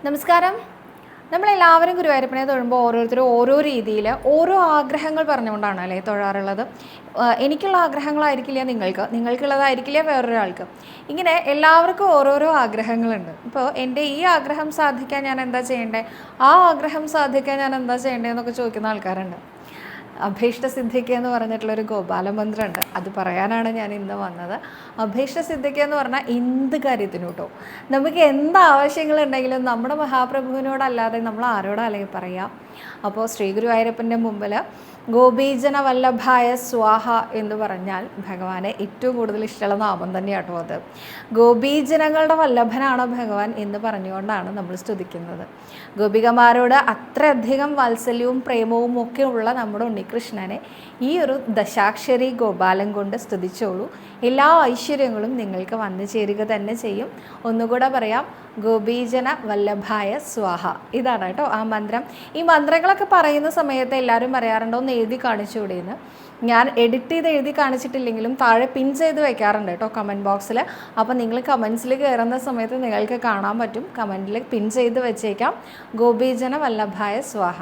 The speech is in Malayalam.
നമസ്കാരം. നമ്മളെല്ലാവരും ഗുരുവായൂരപ്പനെ തൊഴുമ്പോൾ ഓരോരുത്തരും ഓരോ രീതിയിൽ ഓരോ ആഗ്രഹങ്ങൾ പറഞ്ഞുകൊണ്ടാണ് അല്ലേ തൊഴാറുള്ളത്. എനിക്കുള്ള ആഗ്രഹങ്ങളായിരിക്കില്ല നിങ്ങൾക്കുള്ളതായിരിക്കില്ല വേറൊരാൾക്ക്. ഇങ്ങനെ എല്ലാവർക്കും ഓരോരോ ആഗ്രഹങ്ങളുണ്ട്. ഇപ്പോൾ എൻ്റെ ഈ ആഗ്രഹം സാധിക്കാൻ ഞാൻ എന്താ ചെയ്യേണ്ടത്, ആ ആഗ്രഹം സാധിക്കാൻ ഞാൻ എന്താ ചെയ്യേണ്ടതെന്നൊക്കെ ചോദിക്കുന്ന ആൾക്കാരുണ്ട്. അഭീഷ്ട സിദ്ധിക്കുക എന്ന് പറഞ്ഞിട്ടുള്ളൊരു ഗോപാലമന്ത്രമുണ്ട്, അത് പറയാനാണ് ഞാൻ ഇന്ന് വന്നത്. അഭീഷ്ട സിദ്ധിക്കുക എന്ന് പറഞ്ഞാൽ എന്ത് കാര്യത്തിനും കേട്ടോ, നമുക്ക് എന്ത് ആവശ്യങ്ങളുണ്ടെങ്കിലും നമ്മുടെ മഹാപ്രഭുവിനോടല്ലാതെ നമ്മൾ ആരോടല്ലെങ്കിൽ പറയാം. അപ്പോൾ ശ്രീ ഗുരുവായൂരപ്പൻ്റെ മുമ്പിൽ ഗോപീജന വല്ലഭായ സ്വാഹ എന്ന് പറഞ്ഞാൽ ഭഗവാനെ ഏറ്റവും കൂടുതൽ ഇഷ്ടമുള്ള നാമം തന്നെയാട്ടോ അത്. ഗോപീജനങ്ങളുടെ വല്ലഭനാണ് ഭഗവാൻ എന്ന് പറഞ്ഞുകൊണ്ടാണ് നമ്മൾ സ്തുതിക്കുന്നത്. ഗോപികമാരോട് അത്രയധികം വാത്സല്യവും പ്രേമവും ഒക്കെ ഉള്ള നമ്മുടെ ഉണ്ണികൃഷ്ണനെ ഈ ഒരു ദശാക്ഷരി ഗോപാലൻ കൊണ്ട് സ്തുതിച്ചോളൂ. എല്ലാ ഐശ്വര്യങ്ങളും നിങ്ങൾക്ക് വന്നു ചേരുക തന്നെ ചെയ്യും. ഒന്നുകൂടെ പറയാം, ഗോപീജന വല്ലഭായ സ്വാഹ. ഇതാണ് കേട്ടോ ആ മന്ത്രം. ഈ മന്ത്രങ്ങളൊക്കെ പറയുന്ന സമയത്ത് എല്ലാവരും പറയാറുണ്ടോ ഒന്ന് എഴുതി കാണിച്ചുകൂടെയെന്ന്. ഞാൻ എഡിറ്റ് ചെയ്ത് എഴുതി കാണിച്ചിട്ടില്ലെങ്കിലും താഴെ പിൻ ചെയ്ത് വെക്കാറുണ്ട് കേട്ടോ കമൻറ്റ് ബോക്സിൽ. അപ്പോൾ നിങ്ങൾ കമൻസിൽ കയറുന്ന സമയത്ത് നിങ്ങൾക്ക് കാണാൻ പറ്റും, കമൻറ്റിൽ പിൻ ചെയ്ത് വെച്ചേക്കാം ഗോപീജന വല്ലഭായ സ്വാഹ.